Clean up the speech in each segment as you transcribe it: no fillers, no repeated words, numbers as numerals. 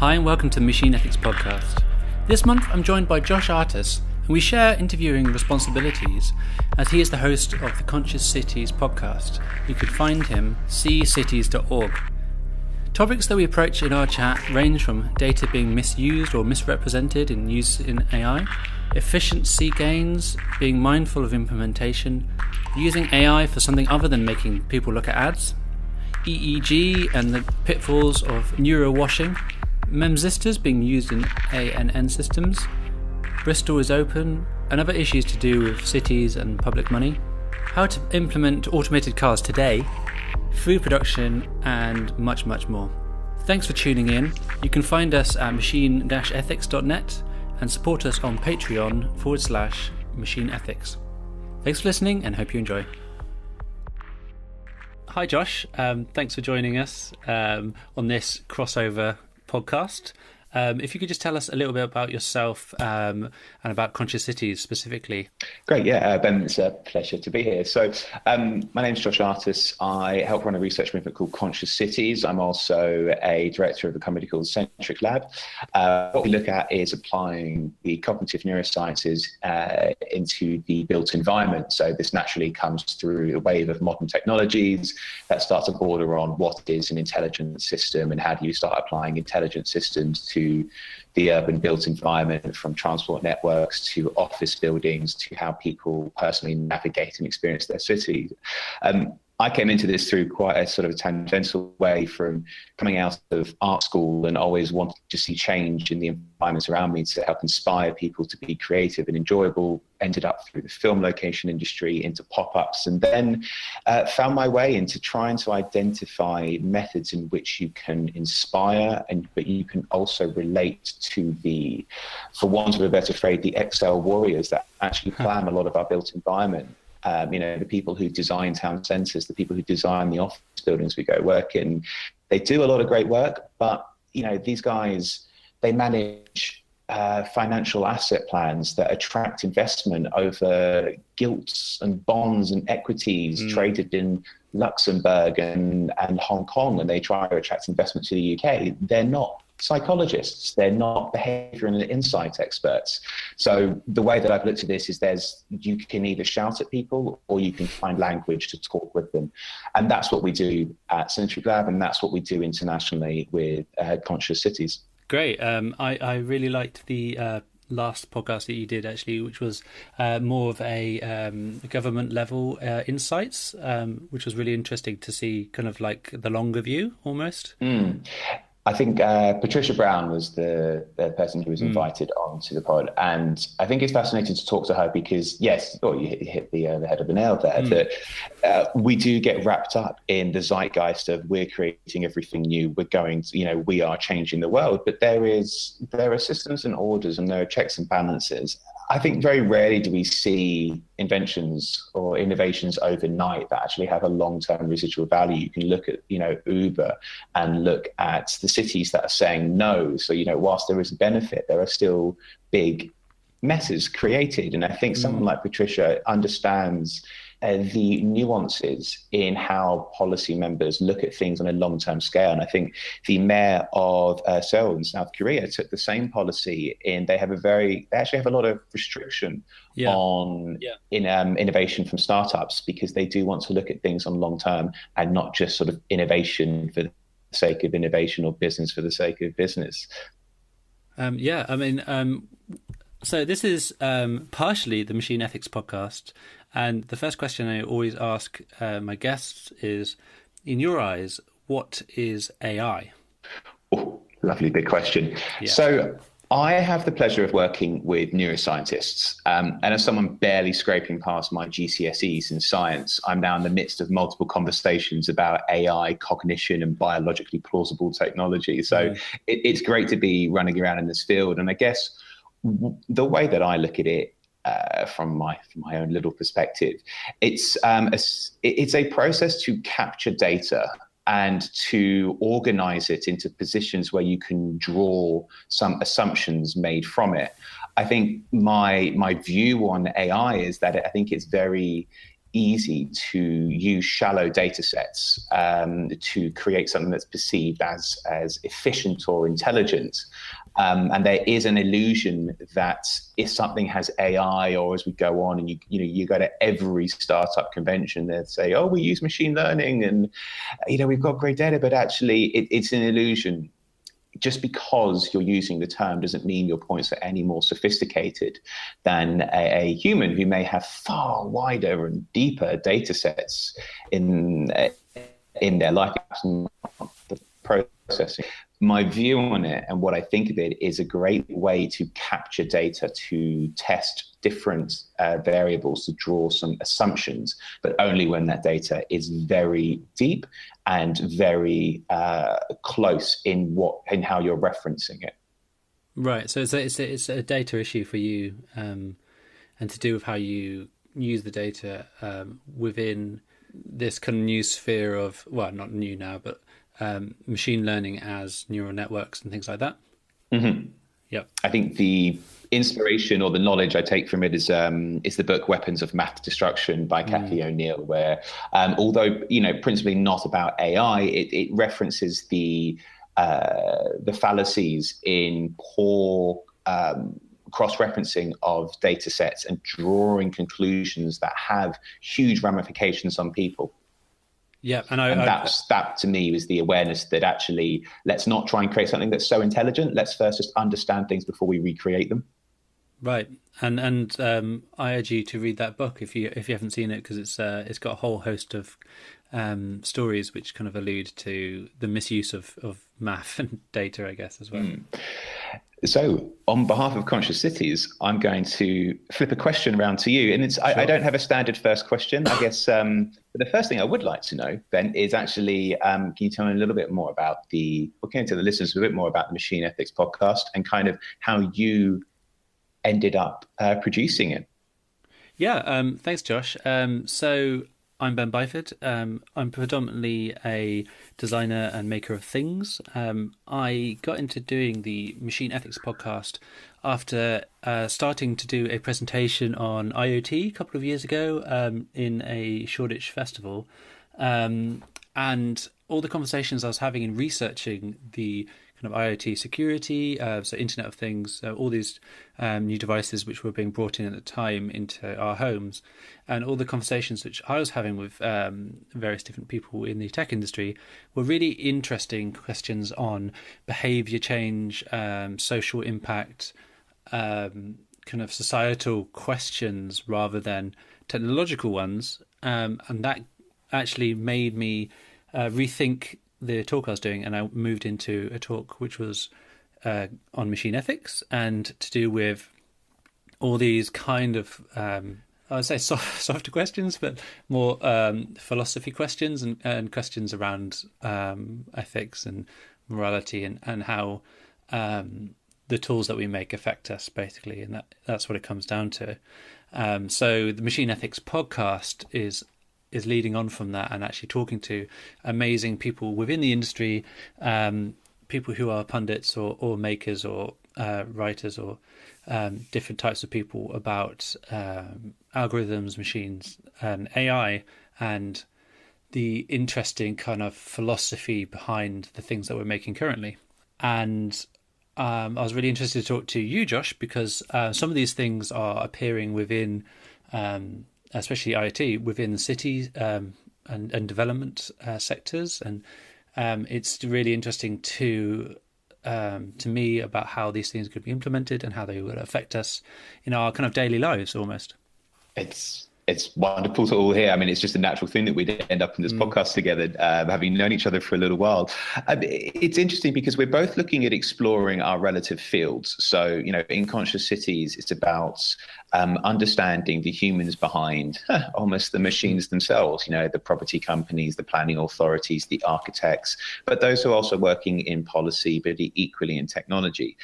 Hi and welcome to the Machine Ethics Podcast. This month I'm joined by Josh Artus, and we share interviewing responsibilities as he is the host of the Conscious Cities podcast. You could find him cccities.org. Topics that we approach in our chat range from data being misused or misrepresented in use in AI, efficiency gains, being mindful of implementation, using AI for something other than making people look at ads, EEG and the pitfalls of neuro-washing, memsisters being used in ANN systems, Bristol is open, and other issues to do with cities and public money, how to implement automated cars today, food production, and much, much more. Thanks for tuning in. You can find us at machine-ethics.net and support us on Patreon/Machine Ethics. Thanks for listening and hope you enjoy. Hi Josh, thanks for joining us on this crossover podcast. If you could just tell us a little bit about yourself and about Conscious Cities specifically. Great, yeah, Ben, it's a pleasure to be here. So my name's Josh Artus. I help run a research movement called Conscious Cities. I'm also a director of a company called Centric Lab. What we look at is applying the cognitive neurosciences into the built environment. So this naturally comes through a wave of modern technologies that starts to border on what is an intelligent system and how do you start applying intelligent systems to the urban built environment, from transport networks to office buildings to how people personally navigate and experience their city. I came into this through quite a sort of tangential way from coming out of art school and always wanted to see change in the environments around me to help inspire people to be creative and enjoyable. Ended up through the film location industry into pop-ups, and then found my way into trying to identify methods in which you can inspire, but you can also relate to the, for want of a better phrase, the Excel warriors that actually plan a lot of our built environment. The people who design town centres, the people who design the office buildings we go work in, they do a lot of great work, but these guys, they manage financial asset plans that attract investment over gilts and bonds and equities traded in Luxembourg and Hong Kong, and they try to attract investment to the UK. They're not psychologists, they're not behavior and insight experts. So the way that I've looked at this is you can either shout at people or you can find language to talk with them. And that's what we do at Centric Lab, and that's what we do internationally with Conscious Cities. Great. I really liked the last podcast that you did, actually, which was more of a government level insights, which was really interesting to see, kind of like the longer view almost. I think Patricia Brown was the person who was invited onto the pod, and I think it's fascinating to talk to her because, yes, you hit the head of the nail there, that we do get wrapped up in the zeitgeist of we're creating everything new, we're going to, we are changing the world, but there are systems and orders and there are checks and balances. I think very rarely do we see inventions or innovations overnight that actually have a long-term residual value. You can look at, Uber and look at the cities that are saying no. So, whilst there is a benefit, there are still big messes created. And I think someone like Patricia understands the nuances in how policy members look at things on a long-term scale. And I think the mayor of Seoul in South Korea took the same policy in. They actually have a lot of restriction on innovation from startups, because they do want to look at things on long-term and not just sort of innovation for the sake of innovation or business for the sake of business. So this is partially the Machine Ethics Podcast. And the first question I always ask my guests is, in your eyes, what is AI? Oh, lovely big question. Yeah. So I have the pleasure of working with neuroscientists. And as someone barely scraping past my GCSEs in science, I'm now in the midst of multiple conversations about AI, cognition, and biologically plausible technology. So it's great to be running around in this field. And I guess the way that I look at it, from my own little perspective, it's a process to capture data and to organize it into positions where you can draw some assumptions made from it. I think my view on AI is that I think it's very easy to use shallow data sets to create something that's perceived as efficient or intelligent. And there is an illusion that if something has AI, or as we go on and you go to every startup convention, they'd say, oh, we use machine learning and we've got great data, but actually it's an illusion. Just because you're using the term doesn't mean your points are any more sophisticated than a human who may have far wider and deeper data sets in their life processing. My view on it and what I think of it is a great way to capture data, to test different variables, to draw some assumptions, but only when that data is very deep and very close in how you're referencing it. Right. So it's a data issue for you, and to do with how you use the data within this kind of new sphere of, well, not new now, but machine learning as neural networks and things like that. Mm-hmm. Yep. I think the inspiration or the knowledge I take from it is the book Weapons of Math Destruction by Cathy O'Neill, where although principally not about AI, it references the fallacies in poor cross-referencing of data sets and drawing conclusions that have huge ramifications on people. Yeah, and that to me was the awareness that actually, let's not try and create something that's so intelligent. Let's first just understand things before we recreate them. Right, and I urge you to read that book if you haven't seen it, because it's got a whole host of stories which kind of allude to the misuse of math and data, I guess, as well. So, on behalf of Conscious Cities, I'm going to flip a question around to you. And sure. I don't have a standard first question. I guess but the first thing I would like to know, Ben, is actually, can you tell me a little bit more about to the listeners a bit more about the Machine Ethics podcast and kind of how you ended up producing it? Yeah, thanks, Josh. So I'm Ben Byford. I'm predominantly a designer and maker of things. I got into doing the Machine Ethics podcast after starting to do a presentation on IoT a couple of years ago in a Shoreditch festival. And all the conversations I was having in researching the kind of IoT security, so Internet of Things, all these new devices which were being brought in at the time into our homes, and all the conversations which I was having with various different people in the tech industry were really interesting questions on behavior change, social impact, kind of societal questions rather than technological ones. And that actually made me rethink the talk I was doing, and I moved into a talk which was on machine ethics and to do with all these kind of I would say softer questions, but more philosophy questions and questions around ethics and morality and how the tools that we make affect us, basically, and that's what it comes down to. So the Machine Ethics podcast is leading on from that and actually talking to amazing people within the industry, people who are pundits or makers or writers or different types of people about algorithms, machines, and AI, and the interesting kind of philosophy behind the things that we're making currently. And I was really interested to talk to you, Josh, because some of these things are appearing within especially IoT within the cities and development sectors, and it's really interesting to me about how these things could be implemented and how they would affect us in our kind of daily lives almost. It's wonderful to all hear. I mean, it's just a natural thing that we'd end up in this podcast together, having known each other for a little while. It's interesting because we're both looking at exploring our relative fields. So, in Conscious Cities, it's about understanding the humans behind almost the machines themselves, the property companies, the planning authorities, the architects, but those who are also working in policy, but equally in technology.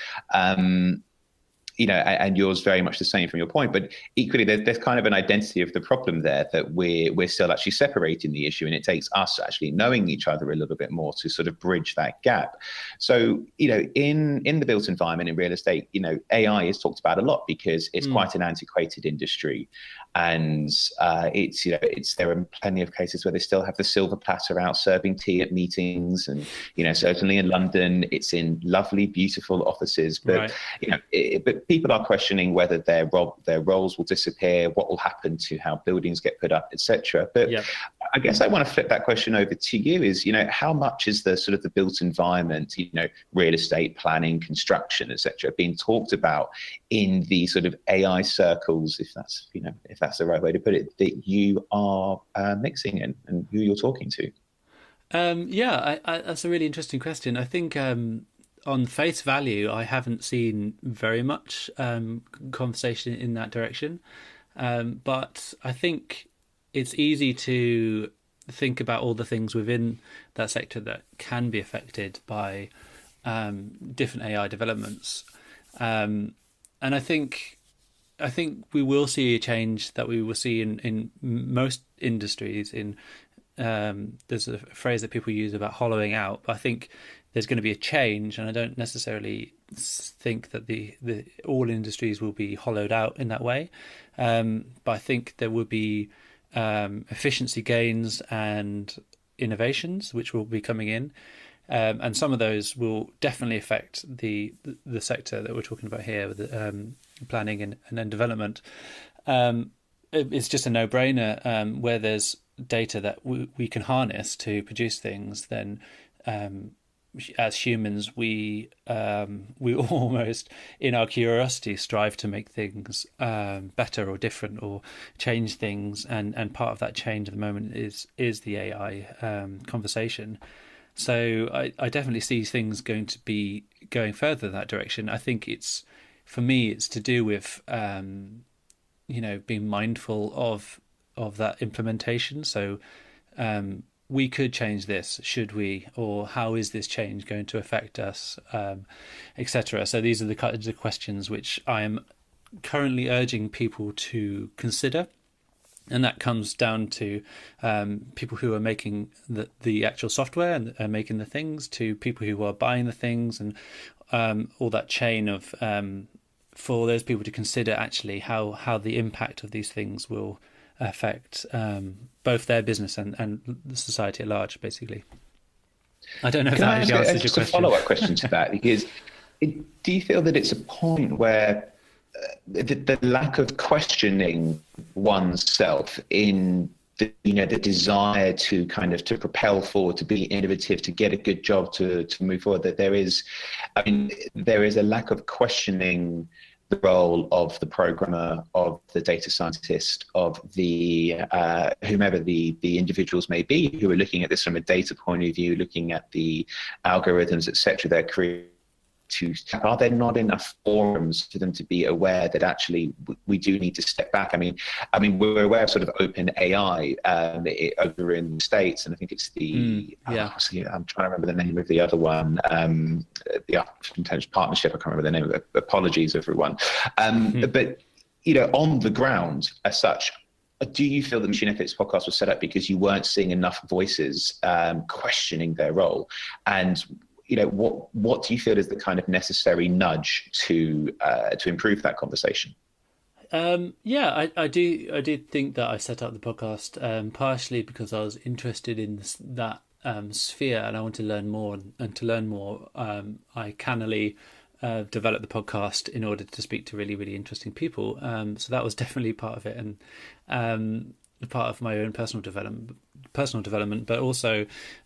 and yours very much the same from your point, but equally there's kind of an identity of the problem there, that we're still actually separating the issue, and it takes us actually knowing each other a little bit more to sort of bridge that gap. So, in the built environment in real estate, AI is talked about a lot because it's quite an antiquated industry. And there are plenty of cases where they still have the silver platter out serving tea at meetings, and certainly in London it's in lovely, beautiful offices. But but people are questioning whether their roles will disappear, what will happen to how buildings get put up, etc. But I guess I want to flip that question over to you. Is how much is the sort of the built environment, real estate planning, construction, etc., being talked about in the sort of AI circles, if that's the right way to put it, that you are mixing in and who you're talking to? That's a really interesting question. I think on face value, I haven't seen very much conversation in that direction. But I think it's easy to think about all the things within that sector that can be affected by different AI developments. And I think we will see a change that we will see in most industries. There's a phrase that people use about hollowing out. But I think there's going to be a change, and I don't necessarily think that the all industries will be hollowed out in that way. But I think there will be efficiency gains and innovations which will be coming in. And some of those will definitely affect the sector that we're talking about here, with planning and then development. It's just a no-brainer. Where there's data that we can harness to produce things, then as humans, we almost, in our curiosity, strive to make things better or different or change things. And part of that change at the moment is the AI conversation. So I definitely see things going to be going further in that direction. I think for me, it's to do with, being mindful of that implementation. So we could change this, should we? Or how is this change going to affect us, etc. So these are the kinds of questions which I am currently urging people to consider. And that comes down to people who are making the actual software and are making the things, to people who are buying the things, and all that chain of for those people to consider actually how the impact of these things will affect both their business and the society at large, basically. I don't know if that actually answers your question. A follow-up question to that, because do you feel that it's a point where the lack of questioning oneself in the desire to kind of to propel forward, to be innovative, to get a good job, to move forward, that there is a lack of questioning the role of the programmer, of the data scientist, of the whomever the individuals may be who are looking at this from a data point of view, looking at the algorithms, etc. they're creating. Are there not enough forums for them to be aware that actually we do need to step back? I mean, we're aware of sort of open AI over in the States, and I think it's I'm trying to remember the name of the other one, the Artificial Partnership. I can't remember the name of it. Apologies, everyone. But on the ground as such, do you feel the Machine Ethics podcast was set up because you weren't seeing enough voices questioning their role? And what do you feel is the kind of necessary nudge to improve that conversation? I do think that I set up the podcast partially because I was interested in that sphere, and I want to learn more. And to learn more, I cannily developed the podcast in order to speak to really, really interesting people. So that was definitely part of it, and part of my own personal development, but also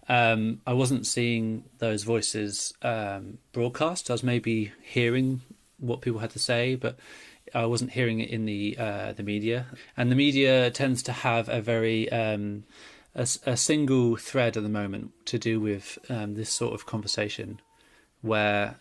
I wasn't seeing those voices broadcast. I was maybe hearing what people had to say, but I wasn't hearing it in the media. And the media tends to have a very a single thread at the moment to do with this sort of conversation, where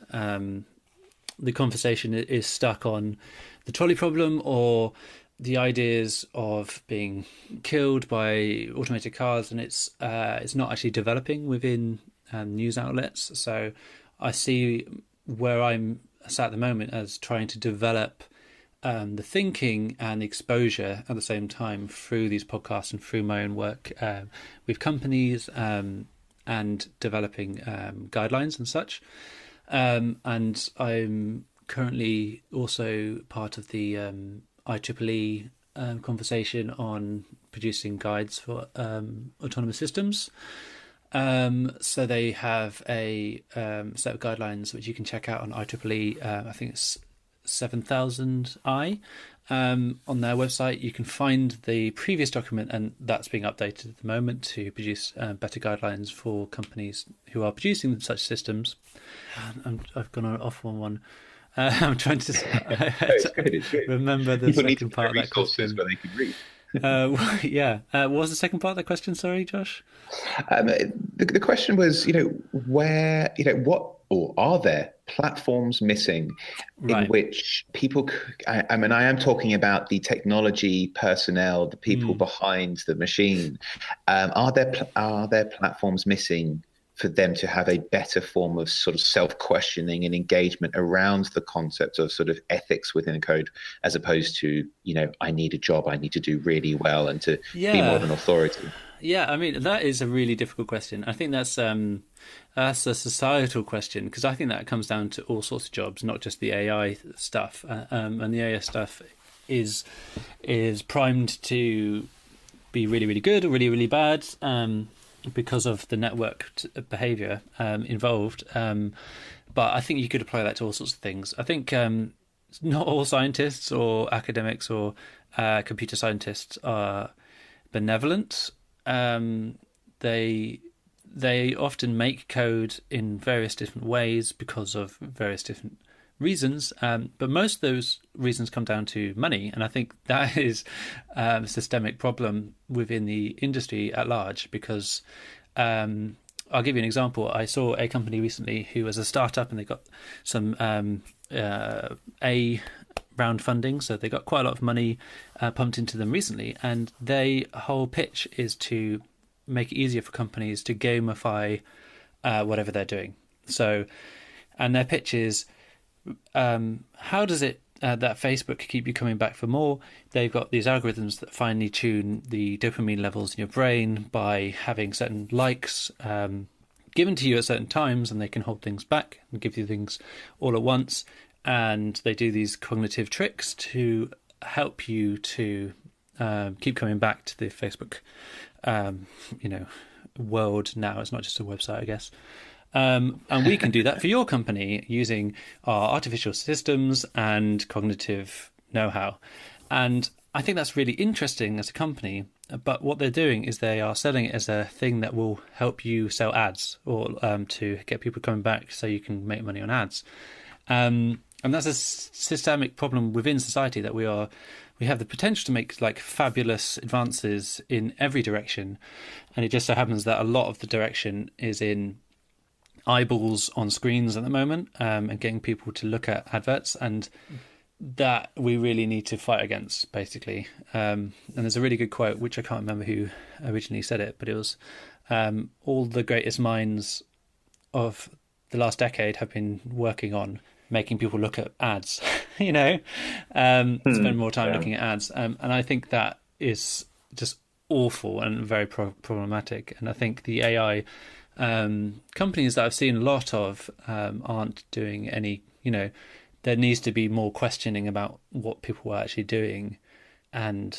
the conversation is stuck on the trolley problem or the ideas of being killed by automated cars, and it's not actually developing within news outlets. So I see where I'm sat at the moment as trying to develop the thinking and the exposure at the same time through these podcasts and through my own work with companies and developing guidelines and such. And I'm currently also part of the IEEE conversation on producing guides for autonomous systems. So they have a set of guidelines which you can check out on IEEE. I think it's 7000i on their website. You can find the previous document, and that's being updated at the moment to produce better guidelines for companies who are producing such systems. I've gone off on one. I'm trying to it's good. remember the People second part of that question. Where they can read. What was the second part of that question? Sorry, Josh. The question was, where, what, or are there platforms missing in which people, I am talking about the technology personnel, the people behind the machine. Are there platforms missing for them to have a better form of sort of self-questioning and engagement around the concept of sort of ethics within code, as opposed to, I need a job, I need to do really well and to be more of an authority? Yeah, I mean, that is a really difficult question. I think that's a societal question, because I think that comes down to all sorts of jobs, not just the AI stuff. And the AI stuff is primed to be really, really good or really, really bad, because of the networked behavior involved. But I think you could apply that to all sorts of things. I think not all scientists or academics or computer scientists are benevolent. They often make code in various different ways because of various different reasons, but most of those reasons come down to money, and I think that is a systemic problem within the industry at large. Because I'll give you an example. I saw a company recently who was a startup, and they got some A round funding, so they got quite a lot of money pumped into them recently, and their whole pitch is to make it easier for companies to gamify whatever they're doing. So, and their pitch is, how does it that Facebook keep you coming back for more? They've got these algorithms that finely tune the dopamine levels in your brain by having certain likes given to you at certain times, and they can hold things back and give you things all at once. And they do these cognitive tricks to help you to keep coming back to the Facebook, world now. It's not just a website, I guess. And we can do that for your company using our artificial systems and cognitive know-how. And I think that's really interesting as a company. But what they're doing is they are selling it as a thing that will help you sell ads, or to get people coming back so you can make money on ads. And that's a systemic problem within society, that we have the potential to make like fabulous advances in every direction. And it just so happens that a lot of the direction is in eyeballs on screens at the moment, and getting people to look at adverts, and that we really need to fight against, basically. And there's a really good quote, which I can't remember who originally said it, but it was, all the greatest minds of the last decade have been working on making people look at ads, spend more time looking at ads. And I think that is just awful and very problematic. And I think the AI companies that I've seen a lot of aren't doing any, there needs to be more questioning about what people are actually doing. And,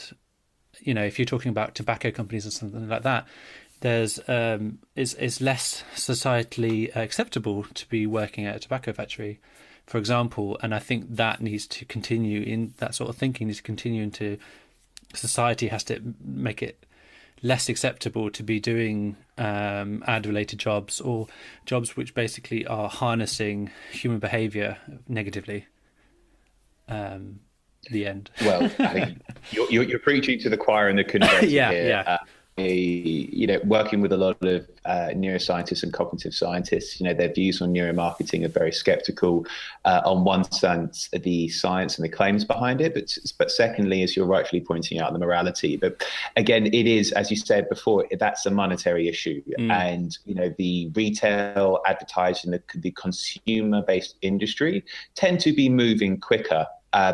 if you're talking about tobacco companies or something like that, there's it's less societally acceptable to be working at a tobacco factory, for example. And I think that needs to continue, in that sort of thinking needs to continue into society, has to make it less acceptable to be doing ad-related jobs, or jobs which basically are harnessing human behaviour negatively. The end. Well, I think you're preaching to the choir in the conversion here. working with a lot of neuroscientists and cognitive scientists, their views on neuromarketing are very skeptical. On one sense, the science and the claims behind it, but secondly, as you're rightfully pointing out, the morality. But again, it is, as you said before, that's a monetary issue, and the retail, advertising, the consumer-based industry tend to be moving quicker.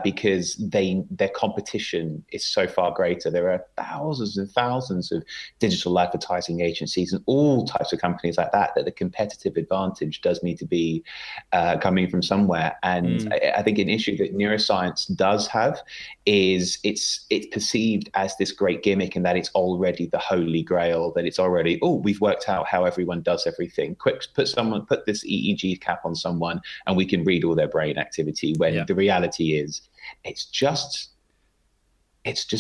Because their competition is so far greater. There are thousands and thousands of digital advertising agencies and all types of companies like that the competitive advantage does need to be coming from somewhere. And I think an issue that neuroscience does have is it's perceived as this great gimmick, and that it's already the holy grail, that it's already, we've worked out how everyone does everything. Quick, put this EEG cap on someone and we can read all their brain activity, when the reality is it's just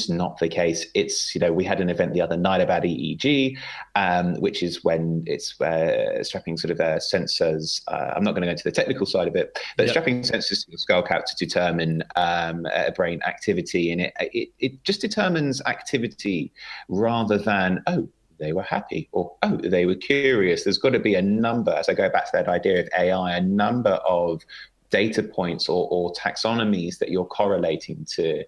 not the case. It's, we had an event the other night about EEG, which is when it's strapping sort of sensors. I'm not going to go into the technical side of it, but strapping sensors to the skull cap to determine brain activity, and it just determines activity rather than, they were happy, or they were curious. There's got to be a number, as I go back to that idea of AI, a number of data points or taxonomies that you're correlating to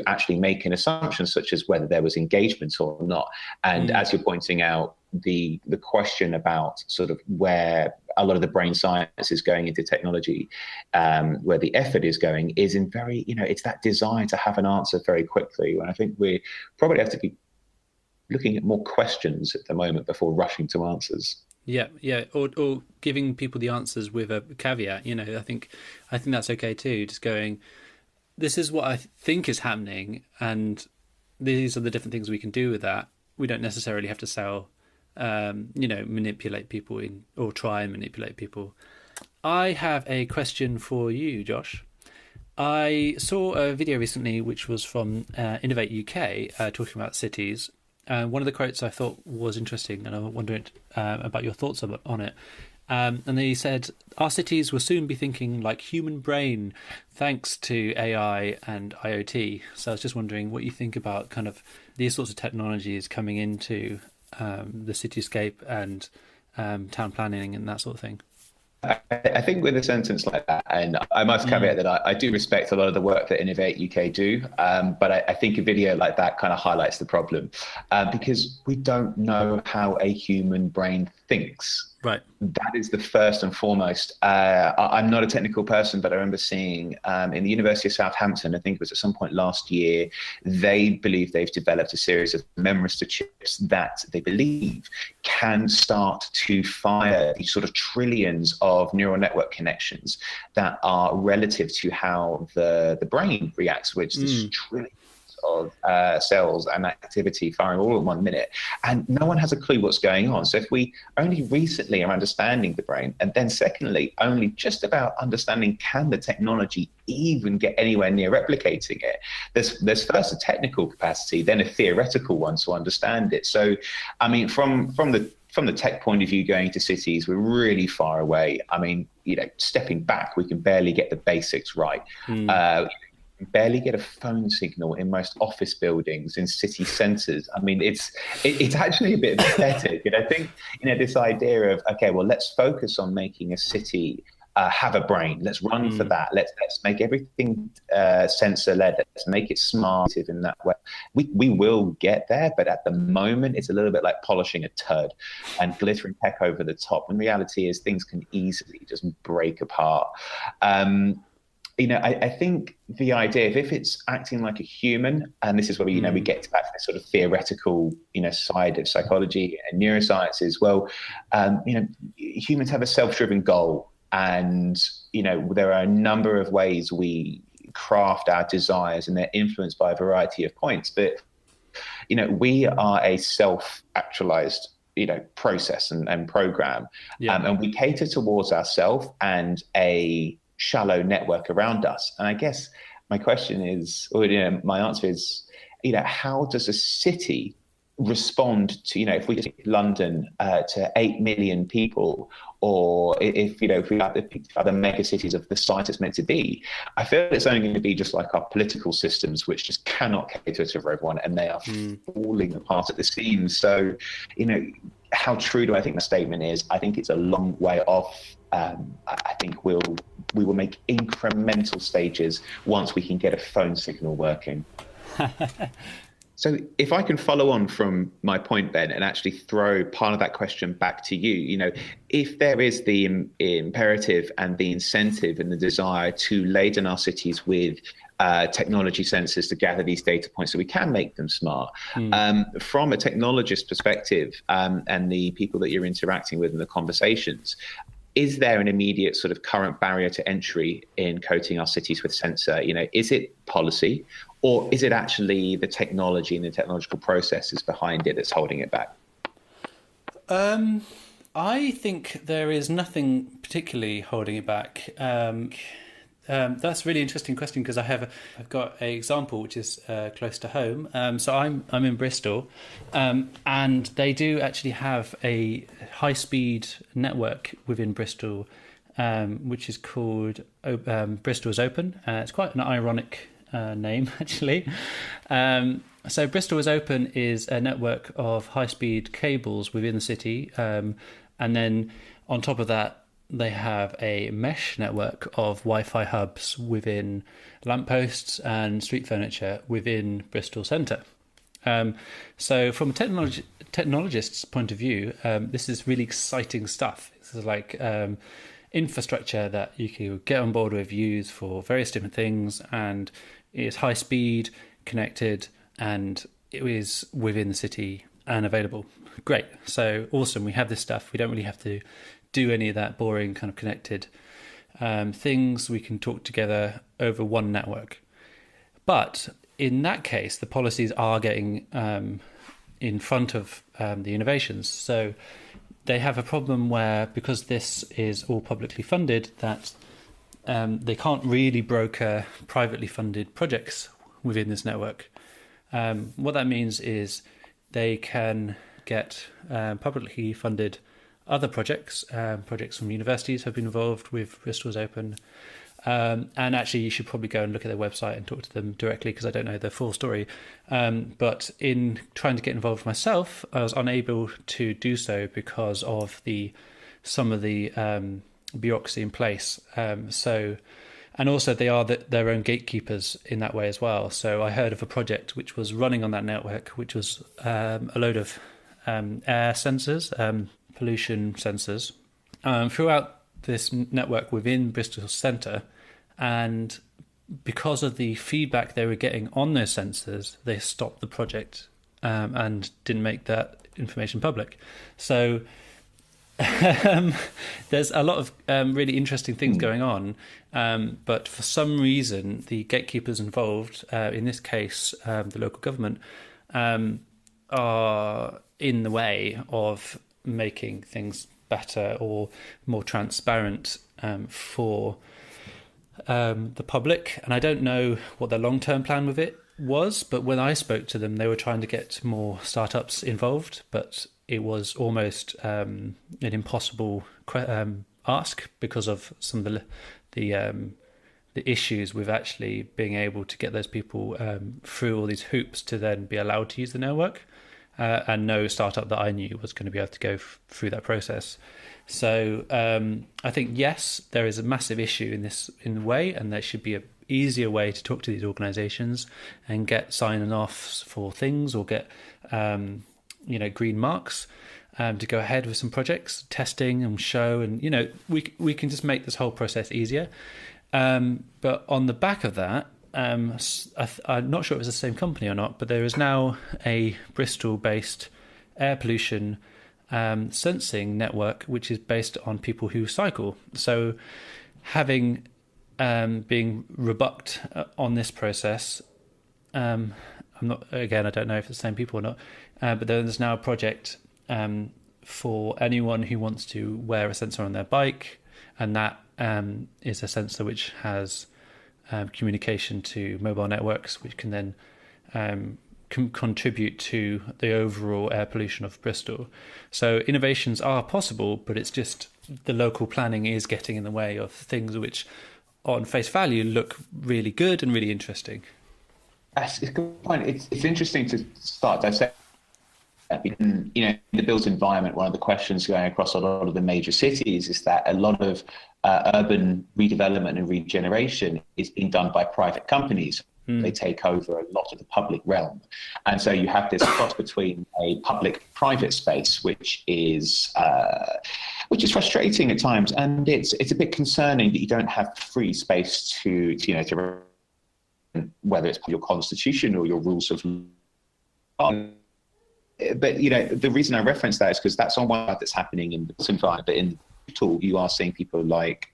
actually make an assumption, such as whether there was engagement or not. And as you're pointing out, the question about sort of where a lot of the brain science is going into technology, where the effort is going, is in very, it's that desire to have an answer very quickly. And I think we probably have to be looking at more questions at the moment before rushing to answers. Yeah, or giving people the answers with a caveat. I think that's okay too. Just going, this is what I think is happening, and these are the different things we can do with that. We don't necessarily have to sell, manipulate people or try and manipulate people. I have a question for you, Josh. I saw a video recently which was from Innovate UK talking about cities. One of the quotes I thought was interesting, and I wondered about your thoughts on it. And they said, our cities will soon be thinking like human brain thanks to AI and IoT. So I was just wondering what you think about kind of these sorts of technologies coming into the cityscape and town planning and that sort of thing. I think with a sentence like that, and I must caveat that I do respect a lot of the work that Innovate UK do, but I think a video like that kind of highlights the problem, because we don't know how a human brain thinks. Right. That is the first and foremost. I'm not a technical person, but I remember seeing in the University of Southampton, I think it was at some point last year, they believe they've developed a series of memristor chips that they believe can start to fire these sort of trillions of neural network connections that are relative to how the brain reacts, which is trillions of cells and activity firing all in 1 minute, and no one has a clue what's going on. So if we only recently are understanding the brain, and then secondly only just about understanding can the technology even get anywhere near replicating it, there's first a technical capacity, then a theoretical one to understand it. So I mean, from the tech point of view, going to cities, we're really far away. I mean, stepping back, we can barely get the basics right. Barely get a phone signal in most office buildings in city centres. I mean, it's actually a bit pathetic. And I think this idea of, okay, well, let's focus on making a city have a brain. Let's run for that. Let's make everything sensor led. Let's make it smart in that way. We will get there, but at the moment, it's a little bit like polishing a turd and glittering tech over the top. When reality is things can easily just break apart. I think the idea of if it's acting like a human, and this is where we get back to the sort of theoretical, side of psychology and neuroscience as well. Humans have a self-driven goal, and there are a number of ways we craft our desires, and they're influenced by a variety of points. But we are a self-actualized process and program, and we cater towards ourselves and a shallow network around us. And I guess my question is, or my answer is, how does a city respond to, if we take London to 8 million people, or if we have the other mega cities of the size it's meant to be, I feel it's only going to be just like our political systems, which just cannot cater to everyone, and they are falling apart at the seams. So, how true do I think the statement is? I think it's a long way off. I think we will make incremental stages once we can get a phone signal working. So if I can follow on from my point, Ben, and actually throw part of that question back to you, if there is the imperative and the incentive and the desire to laden our cities with technology sensors to gather these data points so we can make them smart, from a technologist perspective, and the people that you're interacting with in the conversations, is there an immediate sort of current barrier to entry in coating our cities with sensor? Is it policy, or is it actually the technology and the technological processes behind it that's holding it back? I think there is nothing particularly holding it back. That's a really interesting question, because I've got an example which is close to home. So I'm in Bristol, and they do actually have a high-speed network within Bristol, which is called Bristol is Open. It's quite an ironic name, actually. So Bristol is Open is a network of high-speed cables within the city, and then on top of that, they have a mesh network of Wi-Fi hubs within lampposts and street furniture within Bristol Centre. So from a technologist's point of view, this is really exciting stuff. This is like infrastructure that you can get on board with, use for various different things, and it's high speed, connected, and it is within the city and available. Great. So awesome. We have this stuff. We don't really have to do any of that boring kind of connected things. We can talk together over one network. But in that case, the policies are getting in front of the innovations. So they have a problem where, because this is all publicly funded, that they can't really broker privately funded projects within this network. What that means is they can get publicly funded other projects. Projects from universities have been involved with Bristol's Open. And actually, you should probably go and look at their website and talk to them directly, because I don't know the full story. But in trying to get involved myself, I was unable to do so because of some of the bureaucracy in place. And also they are their own gatekeepers in that way as well. So I heard of a project which was running on that network, which was a load of air sensors, pollution sensors, throughout this network within Bristol Centre, and because of the feedback they were getting on those sensors, they stopped the project and didn't make that information public. So there's a lot of really interesting things going on, but for some reason the gatekeepers involved, in this case the local government, are in the way of making things better or more transparent for the public. And I don't know what their long-term plan with it was, but when I spoke to them, they were trying to get more startups involved, but it was almost an impossible ask because of some of the issues with actually being able to get those people through all these hoops to then be allowed to use the network. And no startup that I knew was going to be able to go through that process. So I think, yes, there is a massive issue in the way, and there should be an easier way to talk to these organisations and get sign offs for things, or get green marks to go ahead with some projects, testing and show, and we can just make this whole process easier. But on the back of that, I'm not sure if it's the same company or not, but there is now a Bristol-based air pollution sensing network, which is based on people who cycle. So having being rebucked on this process, I don't know if it's the same people or not, but there's now a project for anyone who wants to wear a sensor on their bike, and that is a sensor which has communication to mobile networks, which can then contribute to the overall air pollution of Bristol. So innovations are possible, but it's just the local planning is getting in the way of things which on face value look really good and really interesting. That's a good point. It's interesting to start dissecting. In the built environment, one of the questions going across a lot of the major cities is that a lot of urban redevelopment and regeneration is being done by private companies. They take over a lot of the public realm. And so you have this cross between a public-private space, which is frustrating at times. And it's a bit concerning that you don't have free space to whether it's your constitution or your rules of law. But, the reason I reference that is because that's on one side that's happening in the environment, but in Bristol, you are seeing people like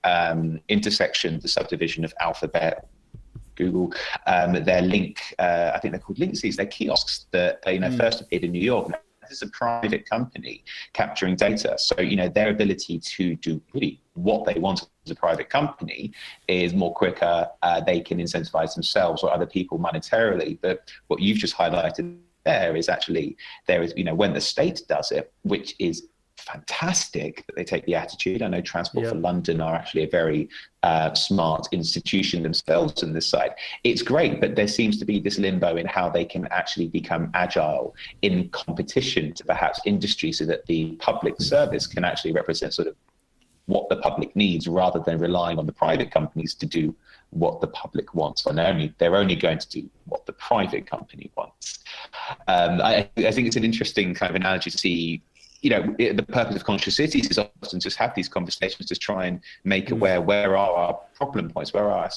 Intersection, the subdivision of Alphabet, Google, their link, I think they're called Linksys, they're kiosks that first appeared in New York. This is a private company capturing data. So, their ability to do really what they want as a private company is more quicker. They can incentivize themselves or other people monetarily. But what you've just highlighted there is when the state does it, which is fantastic that they take the attitude. I know Transport for London are actually a very smart institution themselves on this side. It's great, but there seems to be this limbo in how they can actually become agile in competition to perhaps industry so that the public service can actually represent sort of what the public needs rather than relying on the private companies to do what the public wants. And they're only going to do what the private company wants. I think it's an interesting kind of analogy to see. The purpose of conscious cities is often just have these conversations, just try and make aware where are our problem points, where are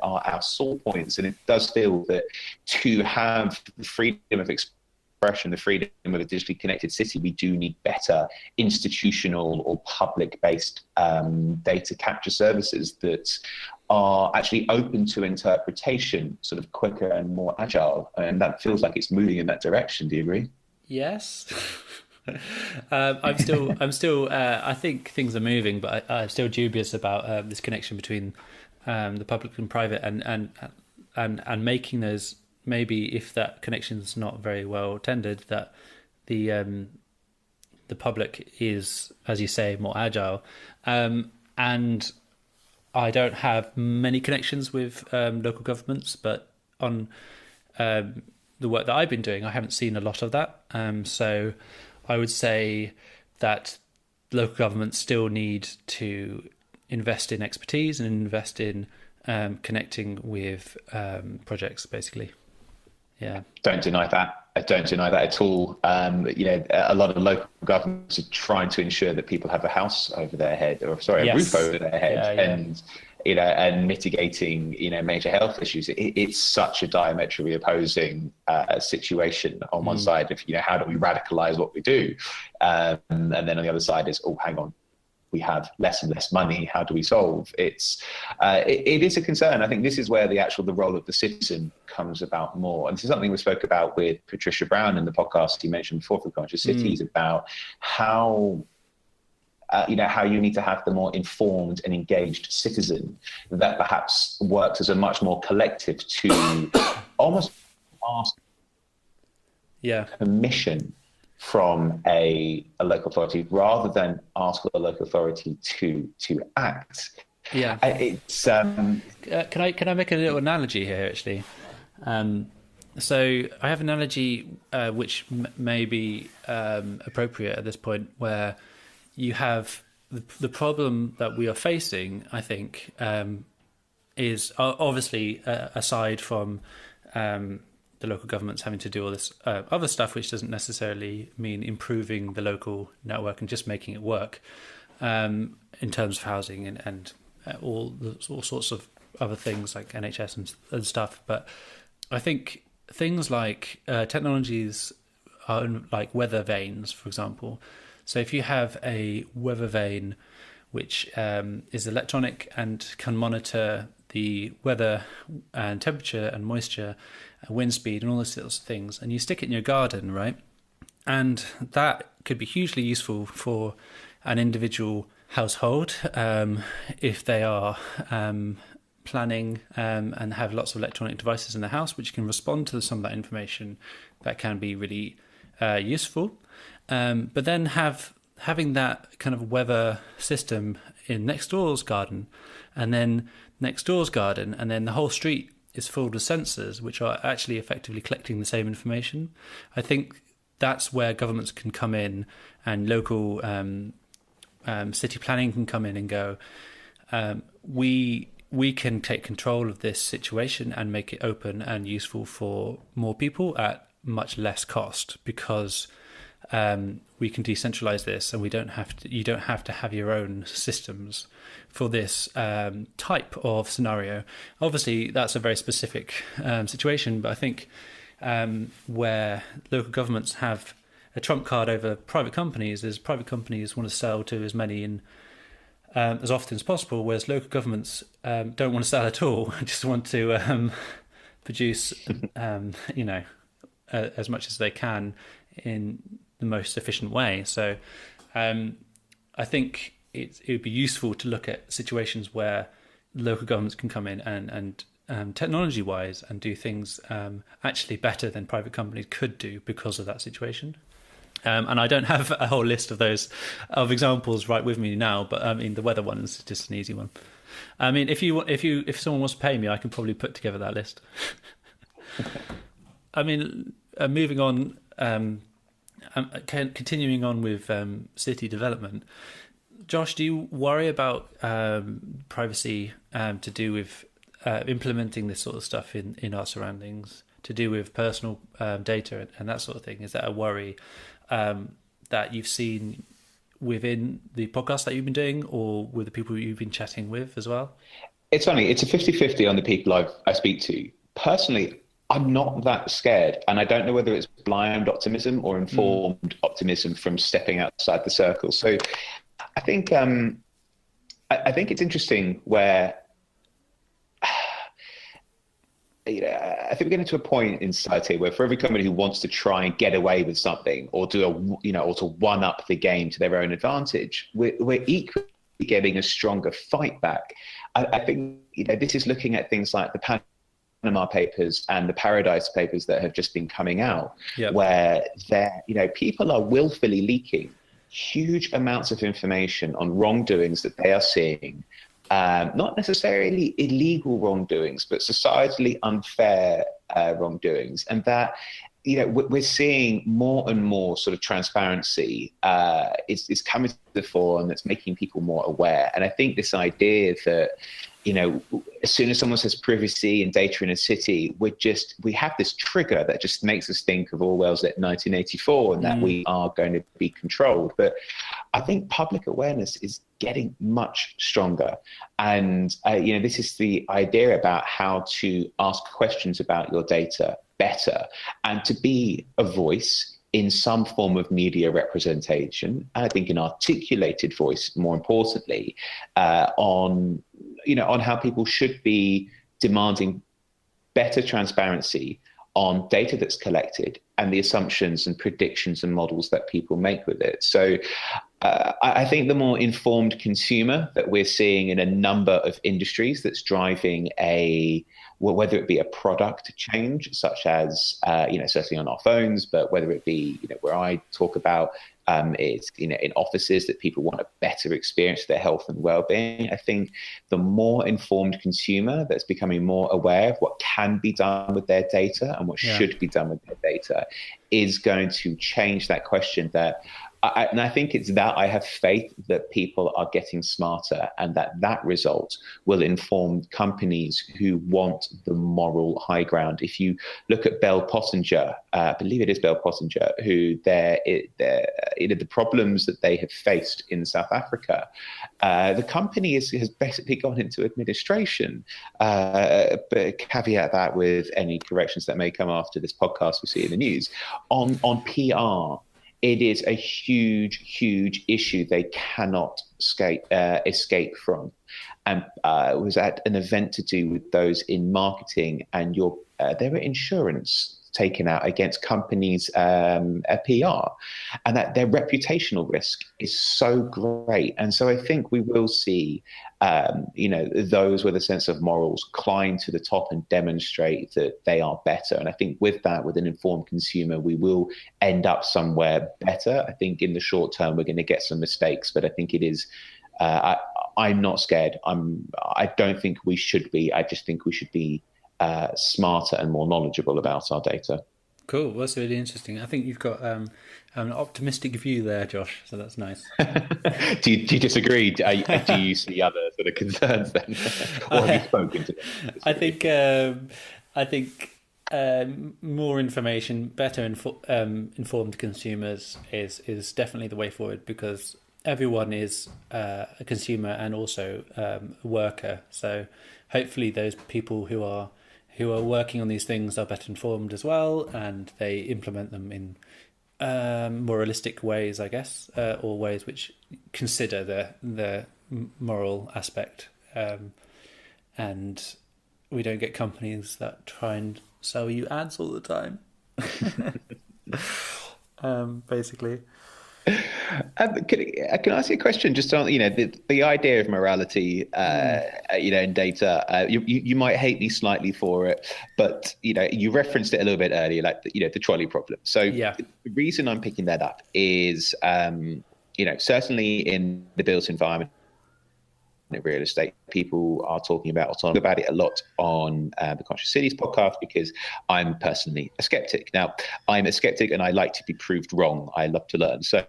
our sore points. And it does feel that to have the freedom of expression, the freedom of a digitally connected city, we do need better institutional or public-based data capture services that are actually open to interpretation, sort of quicker and more agile. And that feels like it's moving in that direction. Do you agree? Yes. I'm still. I think things are moving, but I'm still dubious about this connection between the public and private, and making those. Maybe if that connection's not very well tended, that the public is, as you say, more agile, and I don't have many connections with local governments, but on the work that I've been doing, I haven't seen a lot of that. So I would say that local governments still need to invest in expertise and invest in connecting with projects, basically. Yeah. Don't deny that. I don't deny that at all. A lot of local governments are trying to ensure that people have a house over their head, or a roof over their head, and mitigating, major health issues. It's such a diametrically opposing situation. On one side of, how do we radicalize what we do? And then on the other side is, oh, hang on, we have less and less money. How do we solve? It is a concern. I think this is where the role of the citizen comes about more. And this is something we spoke about with Patricia Brown in the podcast you mentioned before for Conscious Cities, about how you need to have the more informed and engaged citizen that perhaps works as a much more collective to almost ask permission from a local authority rather than ask the local authority to act. Yeah. It's can I make a little analogy here, actually? So I have an analogy which may be appropriate at this point, where you have the problem that we are facing, I think, is obviously aside from the local governments having to do all this other stuff, which doesn't necessarily mean improving the local network and just making it work in terms of housing and all sorts of other things like NHS and stuff. But I think things like technologies are like weather vanes, for example. So if you have a weather vane which is electronic and can monitor the weather and temperature and moisture, wind speed and all those sorts of things, and you stick it in your garden, right? And that could be hugely useful for an individual household if they are planning and have lots of electronic devices in the house which can respond to some of that information, that can be really useful. But then having that kind of weather system in next door's garden, and then next door's garden, and then the whole street is filled with sensors which are actually effectively collecting the same information. I think that's where governments can come in, and local city planning can come in and go, we can take control of this situation and make it open and useful for more people at much less cost, because we can decentralize this, and you don't have to have your own systems for this type of scenario. Obviously, that's a very specific situation, but I think where local governments have a trump card over private companies is private companies want to sell to as many and as often as possible, whereas local governments don't want to sell at all, just want to produce as much as they can in the most efficient way. So I think it would be useful to look at situations where local governments can come in and technology-wise and do things actually better than private companies could do because of that situation. And I don't have a whole list of examples right with me now, but I mean the weather one is just an easy one. I mean, if someone wants to pay me, I can probably put together that list. I mean, moving on, continuing on with city development. Josh, do you worry about privacy to do with implementing this sort of stuff in our surroundings, to do with personal data and that sort of thing? Is that a worry that you've seen within the podcast that you've been doing, or with the people you've been chatting with as well? It's funny, it's a 50-50 on the people I speak to. Personally, I'm not that scared, and I don't know whether it's blind optimism or informed optimism from stepping outside the circle. So I think it's interesting where I think we're getting to a point in society where for every company who wants to try and get away with something or or to one up the game to their own advantage, we're equally getting a stronger fight back. I think this is looking at things like the Panama Papers and the Paradise Papers that have just been coming out, where people are willfully leaking huge amounts of information on wrongdoings that they are seeing. Not necessarily illegal wrongdoings, but societally unfair wrongdoings, and that we're seeing more and more sort of transparency is coming to the fore, and that's making people more aware. And I think this idea that as soon as someone says privacy and data in a city, we have this trigger that just makes us think of Orwell's 1984 and that we are going to be controlled. But I think public awareness is getting much stronger. And, this is the idea about how to ask questions about your data better and to be a voice in some form of media representation, and I think an articulated voice, more importantly, on how people should be demanding better transparency on data that's collected and the assumptions and predictions and models that people make with it. So I think the more informed consumer that we're seeing in a number of industries that's driving whether it be a product change, such as, certainly on our phones, but whether it be, where I talk about is, in offices that people want a better experience for their health and well-being. I think the more informed consumer that's becoming more aware of what can be done with their data and what should be done with their data is going to change that question that and I think it's that I have faith that people are getting smarter, and that result will inform companies who want the moral high ground. If you look at Bell Pottinger, I believe it is Bell Pottinger, who the problems that they have faced in South Africa, the company has basically gone into administration. But caveat that with any corrections that may come after this podcast we see in the news on PR. It is a huge, huge issue they cannot escape from. And it was at an event to do with those in marketing, and there were insurance taken out against companies' PR, and that their reputational risk is so great. And so I think we will see, those with a sense of morals climb to the top and demonstrate that they are better. And I think with that, with an informed consumer, we will end up somewhere better. I think in the short term, we're going to get some mistakes, but I think it is. I'm not scared. I don't think we should be. I just think we should be smarter and more knowledgeable about our data. Cool. Well, that's really interesting. I think you've got an optimistic view there, Josh. So that's nice. Do you disagree? Do you see other sort of concerns then, or have you spoken to them? I think more information, better informed consumers is definitely the way forward, because everyone is a consumer and also a worker. So hopefully those people who are working on these things are better informed as well, and they implement them in more realistic ways, I guess, or ways which consider the moral aspect. And we don't get companies that try and sell you ads all the time. Basically. Can I ask you a question just on the idea of morality in data? You might hate me slightly for it, but you referenced it a little bit earlier, like the trolley problem. So yeah. The reason I'm picking that up is certainly in the built environment, real estate, people are talking about autonomy, about it a lot on the Conscious Cities podcast, because I'm personally a skeptic. Now, I'm a skeptic and I like to be proved wrong. I love to learn. So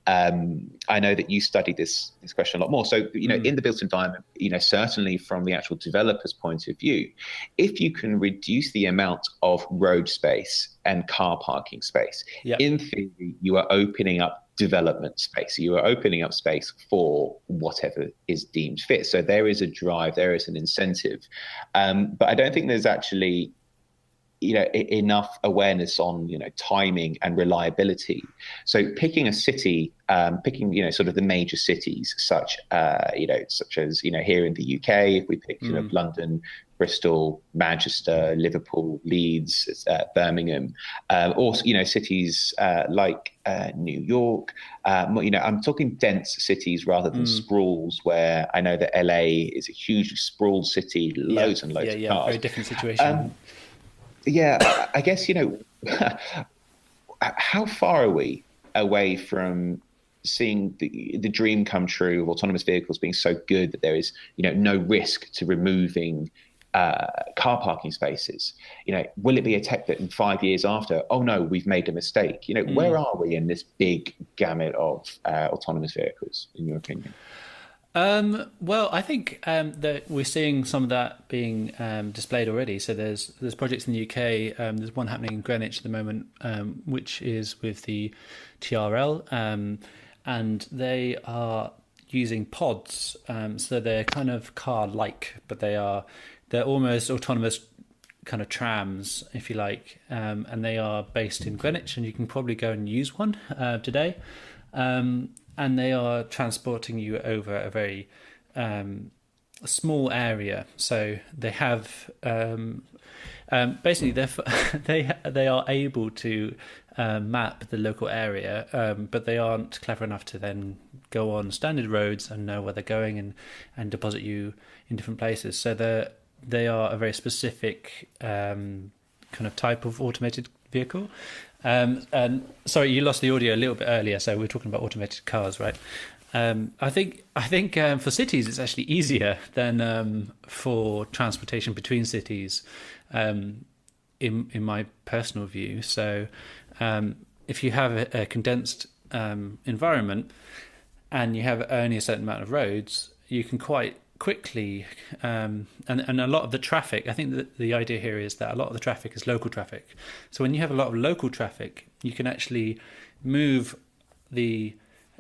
I know that you studied this question a lot more. So, in the built environment, certainly from the actual developer's point of view, if you can reduce the amount of road space and car parking space, in theory, you are opening up development space. You are opening up space for whatever is deemed fit. So there is a drive, there is an incentive. But I don't think there's actually enough awareness on timing and reliability. So picking a city, sort of the major cities, such as here in the UK, if we pick London, Bristol, Manchester, Liverpool, Leeds, Birmingham, or cities like New York. I'm talking dense cities rather than sprawls, where I know that LA is a hugely sprawled city, loads and loads of cars. Very different situation. I guess how far are we away from seeing the dream come true of autonomous vehicles being so good that there is no risk to removing car parking spaces? Will it be a tech that in 5 years after, oh no, we've made a mistake? Where are we in this big gamut of autonomous vehicles, in your opinion? Well, I think that we're seeing some of that being displayed already. So there's projects in the UK. There's one happening in Greenwich at the moment, which is with the TRL, and they are using pods. So they're kind of car-like, but they're almost autonomous kind of trams, if you like, and they are based in Greenwich, and you can probably go and use one today. And they are transporting you over a very small area. So they have basically they are able to map the local area, but they aren't clever enough to then go on standard roads and know where they're going and deposit you in different places. So they are a very specific kind of type of automated vehicle. And sorry, you lost the audio a little bit earlier. So we're talking about automated cars, right? I think for cities it's actually easier than for transportation between cities, in my personal view. So if you have a condensed environment and you have only a certain amount of roads, you can quite quickly and a lot of the traffic, I think that the idea here is that a lot of the traffic is local traffic. So when you have a lot of local traffic, you can actually move the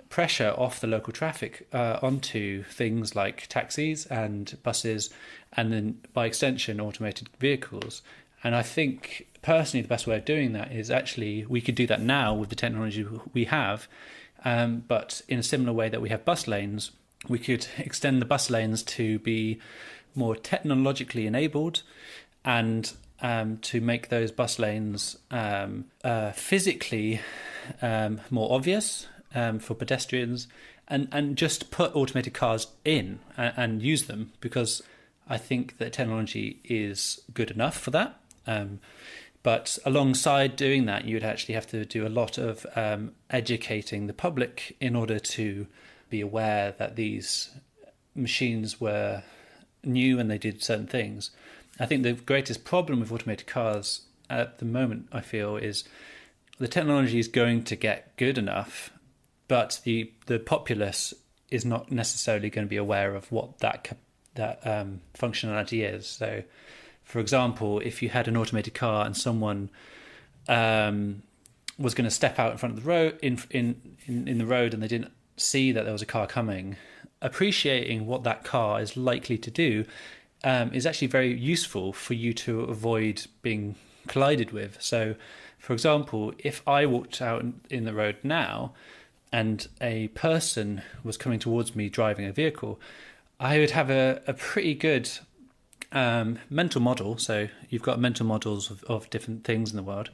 pressure off the local traffic onto things like taxis and buses, and then by extension automated vehicles. And I think personally the best way of doing that is actually we could do that now with the technology we have, but in a similar way that we have bus lanes, we could extend the bus lanes to be more technologically enabled and to make those bus lanes physically more obvious for pedestrians, and just put automated cars in and use them, because I think that technology is good enough for that. But alongside doing that, you would actually have to do a lot of educating the public in order to be aware that these machines were new and they did certain things. I think the greatest problem with automated cars at the moment, I feel, is the technology is going to get good enough, but the populace is not necessarily going to be aware of what that functionality is. So, for example, if you had an automated car and someone was going to step out in front of the road in the road, and they didn't see that there was a car coming, appreciating what that car is likely to do is actually very useful for you to avoid being collided with. So, for example, if I walked out in the road now and a person was coming towards me driving a vehicle, I would have a pretty good mental model. So you've got mental models of different things in the world.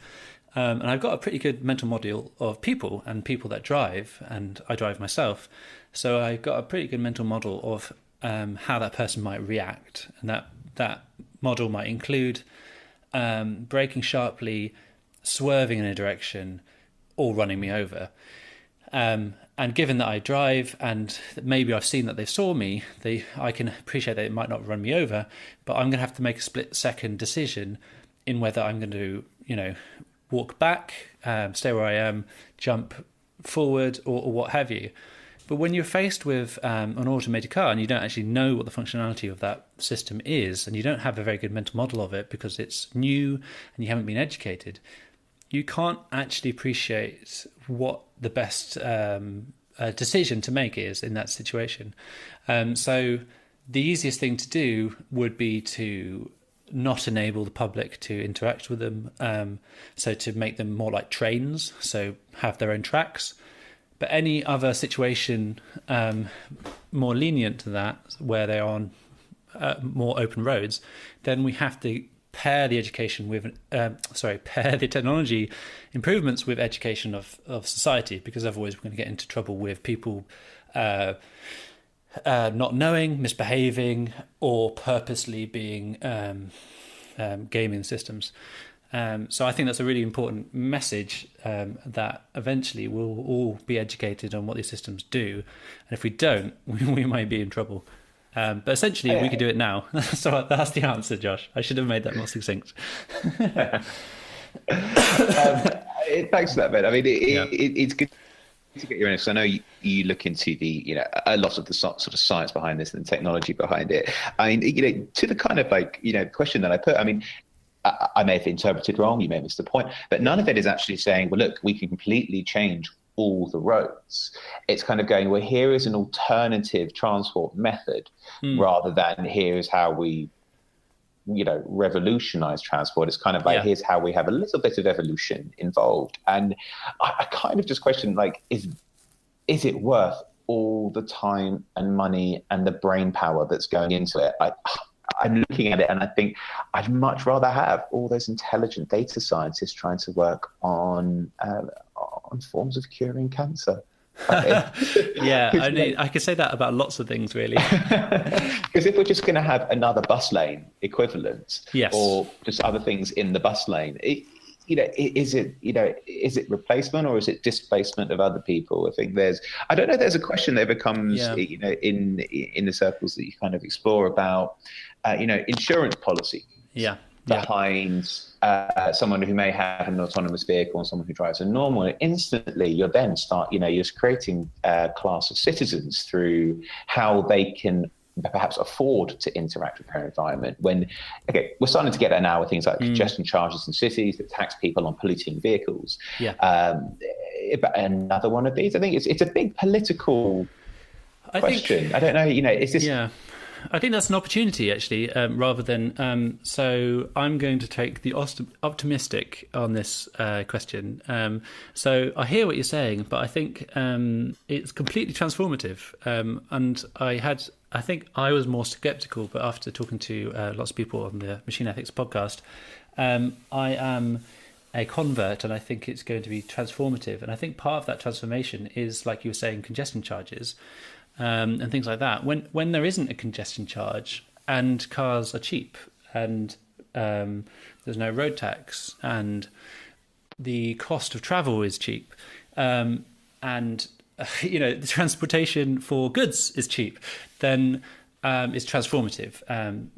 And I've got a pretty good mental model of people and people that drive, and I drive myself. So I've got a pretty good mental model of how that person might react. And that model might include braking sharply, swerving in a direction, or running me over. And given that I drive and maybe I've seen that they saw me, I can appreciate that it might not run me over, but I'm going to have to make a split-second decision in whether I'm going to, walk back, stay where I am, jump forward, or what have you. But when you're faced with an automated car and you don't actually know what the functionality of that system is, and you don't have a very good mental model of it because it's new and you haven't been educated, you can't actually appreciate what the best decision to make is in that situation. So the easiest thing to do would be to not enable the public to interact with them, so to make them more like trains, so have their own tracks. But any other situation more lenient to that, where they're on more open roads, then we have to pair the education with pair the technology improvements with education of society, because otherwise we're going to get into trouble with people not knowing, misbehaving, or purposely being gaming systems. So I think that's a really important message, that eventually we'll all be educated on what these systems do, and if we don't, we might be in trouble. But essentially, we could do it now. So that's the answer, Josh. I should have made that more succinct. Thanks for that, Ben. I mean, it's good to get your answer. I know you look into the, a lot of the sort of science behind this and the technology behind it. I mean, to the kind of question that I put, I mean, I may have interpreted wrong, you may have missed the point, but none of it is actually saying, well, look, we can completely change all the roads. It's kind of going, well, here is an alternative transport method, rather than here is how we, revolutionize transport. It's kind of like, here's how we have a little bit of evolution involved. And I kind of just question, is it worth all the time and money and the brain power that's going into it? I'm looking at it and I think I'd much rather have all those intelligent data scientists trying to work on forms of curing cancer. I could say that about lots of things, really. Because if we're just going to have another bus lane equivalent, or just other things in the bus lane, is it replacement or is it displacement of other people? I think there's a question that becomes in the circles that you kind of explore about insurance policy behind someone who may have an autonomous vehicle and someone who drives a normal. And instantly you're creating a class of citizens through how they can perhaps afford to interact with their environment. When, we're starting to get there now with things like congestion charges in cities that tax people on polluting vehicles. But another one of these, I think it's a big political question. I don't know, is this... Yeah. I think that's an opportunity, actually, rather than... so I'm going to take the optimistic on this question. So I hear what you're saying, but I think it's completely transformative. And I think I was more sceptical, but after talking to lots of people on the Machine Ethics podcast, I am a convert, and I think it's going to be transformative. And I think part of that transformation is, like you were saying, congestion charges and things like that. When there isn't a congestion charge and cars are cheap and there's no road tax and the cost of travel is cheap, and the transportation for goods is cheap, then it's transformative.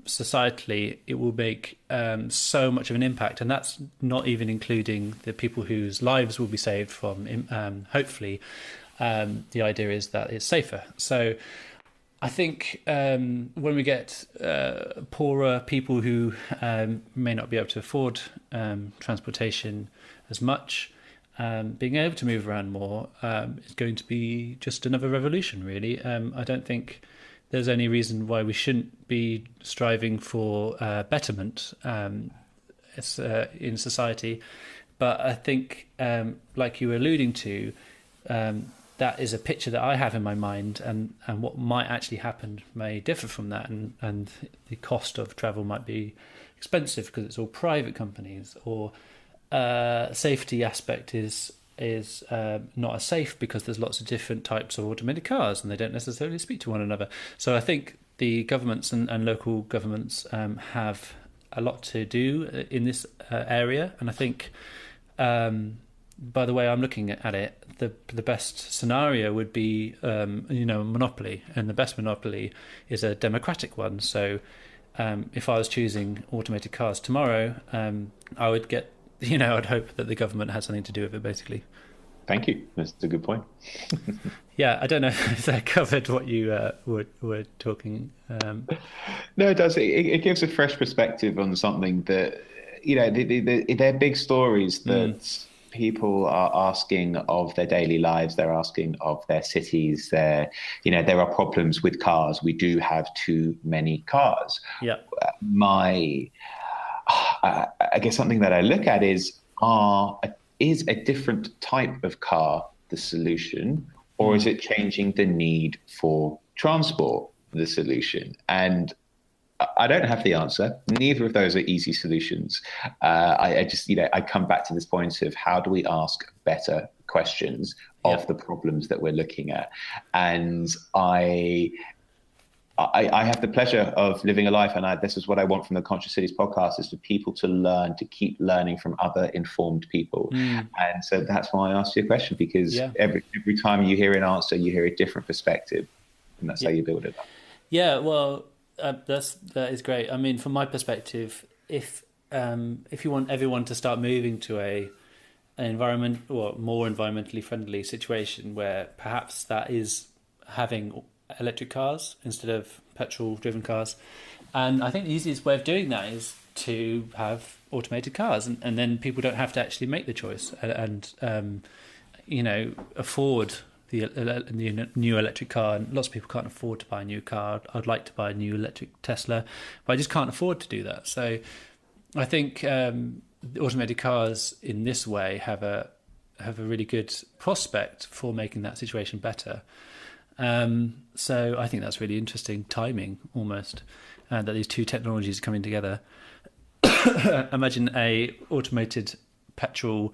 Societally, it will make so much of an impact, and that's not even including the people whose lives will be saved from. Hopefully, the idea is that it's safer. So I think when we get poorer people who may not be able to afford transportation as much, being able to move around more is going to be just another revolution, really. I don't think there's any reason why we shouldn't be striving for betterment in society. But I think, like you were alluding to, that is a picture that I have in my mind, and what might actually happen may differ from that, and the cost of travel might be expensive because it's all private companies, or safety aspect is not as safe because there's lots of different types of automated cars and they don't necessarily speak to one another. So I think the governments and local governments have a lot to do in this area, and I think by the way I'm looking at it, the best scenario would be a monopoly, and the best monopoly is a democratic one. So if I was choosing automated cars tomorrow, I would get, I'd hope that the government had something to do with it, basically. Thank you. That's a good point. Yeah, I don't know if that covered what you were talking. No, it does. It gives a fresh perspective on something that, they're big stories that people are asking of their daily lives. They're asking of their cities. There are problems with cars. We do have too many cars. Yeah. I guess something that I look at is a different type of car the solution, or is it changing the need for transport the solution? And I don't have the answer. Neither of those are easy solutions. I come back to this point of how do we ask better questions of the problems that we're looking at? And I have the pleasure of living a life, and this is what I want from the Conscious Cities podcast, is for people to learn, to keep learning from other informed people. And so that's why I asked you a question, because every time you hear an answer, you hear a different perspective, and that's how you build it up. Yeah, well, that is great. I mean, from my perspective, if you want everyone to start moving to an environment or more environmentally friendly situation, where perhaps that is having electric cars instead of petrol-driven cars, and I think the easiest way of doing that is to have automated cars, and then people don't have to actually make the choice and afford the new electric car. And lots of people can't afford to buy a new car. I'd like to buy a new electric Tesla, but I just can't afford to do that. So I think automated cars in this way have a really good prospect for making that situation better. So I think that's really interesting timing, almost, that these two technologies are coming together. Imagine a automated petrol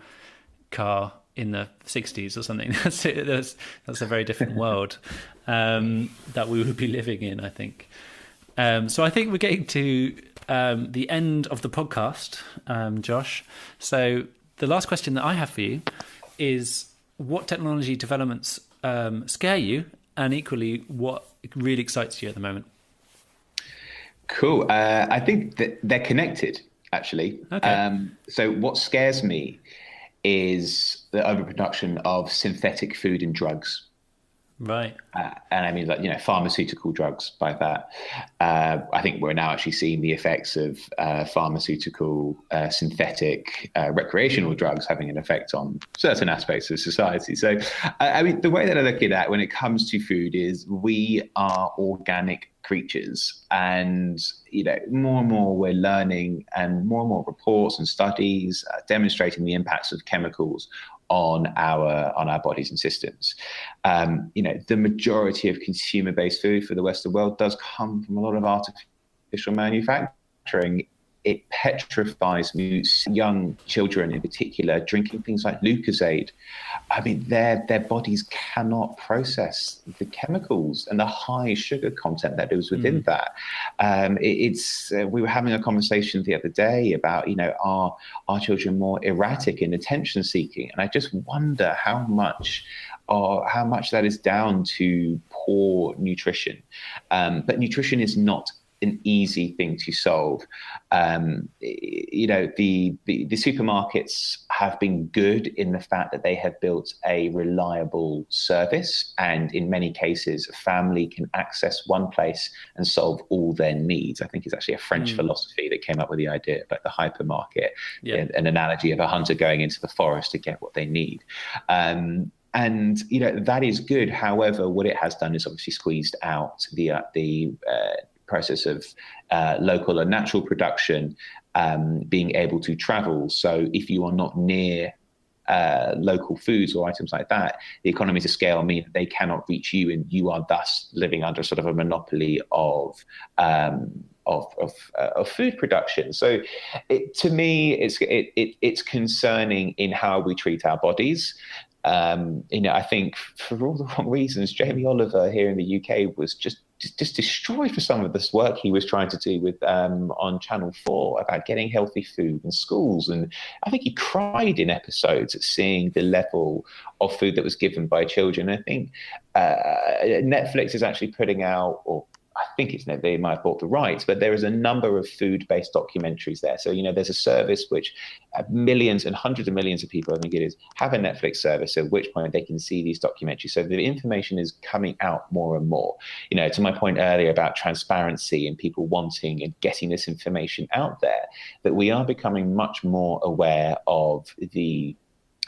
car in the 60s or something. That's a very different world that we would be living in, I think. So I think we're getting to the end of the podcast, Josh. So the last question that I have for you is, what technology developments scare you, and equally, what really excites you at the moment? Cool. I think that they're connected, actually. Okay. So what scares me is the overproduction of synthetic food and drugs. Right. And I mean, pharmaceutical drugs by that. I think we're now actually seeing the effects of pharmaceutical, synthetic, recreational drugs having an effect on certain aspects of society. So, I mean, the way that I look at that when it comes to food is we are organic creatures, and more and more we're learning, and more reports and studies demonstrating the impacts of chemicals on our bodies and systems. The majority of consumer-based food for the Western world does come from a lot of artificial manufacturing it petrifies me. Young children in particular drinking things like Lucozade. I mean, their bodies cannot process the chemicals and the high sugar content that is within that. We were having a conversation the other day about, are our children more erratic in attention seeking? And I just wonder how much that is down to poor nutrition. But nutrition is not an easy thing to solve. The supermarkets have been good in the fact that they have built a reliable service, and in many cases, a family can access one place and solve all their needs. I think it's actually a French philosophy that came up with the idea about the hypermarket, an analogy of a hunter going into the forest to get what they need. And that is good. However, what it has done is obviously squeezed out the process of local and natural production, being able to travel. So if you are not near local foods or items like that, the economies of scale mean that they cannot reach you, and you are thus living under sort of a monopoly of food production. So to me, it's concerning in how we treat our bodies. I think for all the wrong reasons, Jamie Oliver here in the UK was just destroyed for some of this work he was trying to do with on Channel 4 about getting healthy food in schools. And I think he cried in episodes at seeing the level of food that was given by children. I think Netflix is actually putting out, or I think they might have bought the rights, but there is a number of food-based documentaries there. So, there's a service which millions and hundreds of millions of people, I think it is, have a Netflix service, at which point they can see these documentaries. So the information is coming out more and more. To my point earlier about transparency and people wanting and getting this information out there, that we are becoming much more aware of the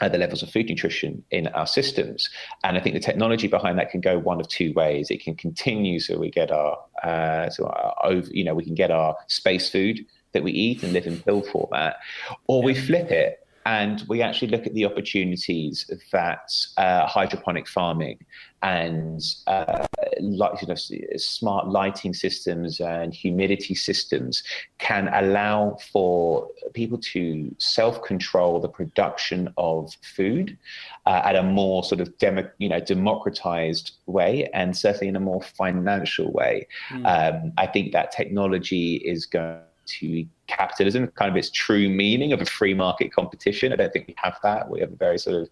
levels of food nutrition in our systems. And I think the technology behind that can go one of two ways. It can continue so we get we can get our space food that we eat and live in pill format, or we flip it and we actually look at the opportunities that hydroponic farming and smart lighting systems and humidity systems can allow for people to self-control the production of food at a more sort of democratized way, and certainly in a more financial way. I think that technology is going to capitalism, kind of its true meaning of a free market competition. I don't think we have that. We have a very sort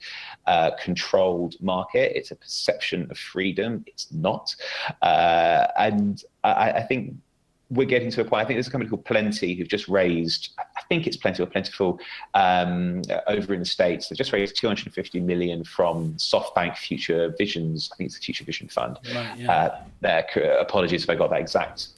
of controlled market. It's a perception of freedom. It's not. And I think we're getting to a point. I think there's a company called Plenty who've just raised, I think it's Plenty or Plentiful, over in the States. They've just raised $250 million from SoftBank Future Visions. I think it's the Future Vision Fund. Right, yeah. Apologies if I got that exact